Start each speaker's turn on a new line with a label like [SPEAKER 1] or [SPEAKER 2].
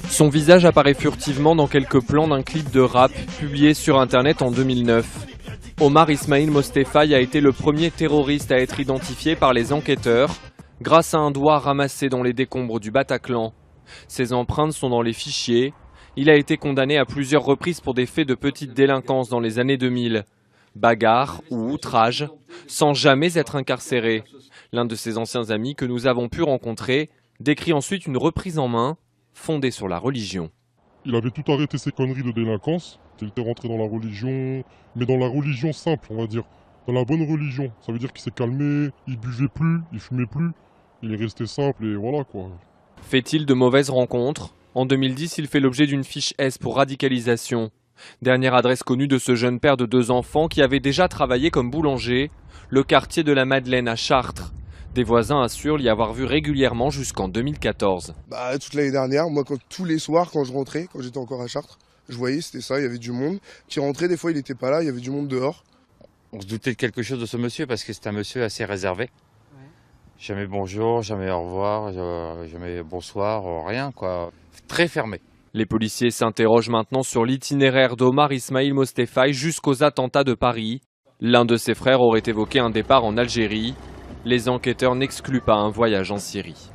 [SPEAKER 1] Son visage apparaît furtivement dans quelques plans d'un clip de rap publié sur internet en 2009. Omar Ismail Mostefai a été le premier terroriste à être identifié par les enquêteurs grâce à un doigt ramassé dans les décombres du Bataclan. Ses empreintes sont dans les fichiers. Il a été condamné à plusieurs reprises pour des faits de petite délinquance dans les années 2000. Bagarre ou outrage, sans jamais être incarcéré. L'un de ses anciens amis que nous avons pu rencontrer décrit ensuite une reprise en main fondée sur la religion.
[SPEAKER 2] Il avait tout arrêté ses conneries de délinquance. Il était rentré dans la religion, mais dans la religion simple, on va dire. Dans la bonne religion. Ça veut dire qu'il s'est calmé, il buvait plus, il fumait plus. Il est resté simple et voilà quoi.
[SPEAKER 1] Fait-il de mauvaises rencontres? En 2010, il fait l'objet d'une fiche S pour radicalisation. Dernière adresse connue de ce jeune père de 2 enfants qui avait déjà travaillé comme boulanger, le quartier de la Madeleine à Chartres. Des voisins assurent l'y avoir vu régulièrement jusqu'en 2014.
[SPEAKER 3] Toute l'année dernière, moi tous les soirs quand je rentrais, quand j'étais encore à Chartres, je voyais, c'était ça, il y avait du monde qui rentrait, des fois il n'était pas là, il y avait du monde dehors.
[SPEAKER 4] On se doutait de quelque chose de ce monsieur parce que c'est un monsieur assez réservé. Jamais bonjour, jamais au revoir, jamais bonsoir, rien quoi. Très fermé.
[SPEAKER 1] Les policiers s'interrogent maintenant sur l'itinéraire d'Omar Ismail Mostefai jusqu'aux attentats de Paris. L'un de ses frères aurait évoqué un départ en Algérie. Les enquêteurs n'excluent pas un voyage en Syrie.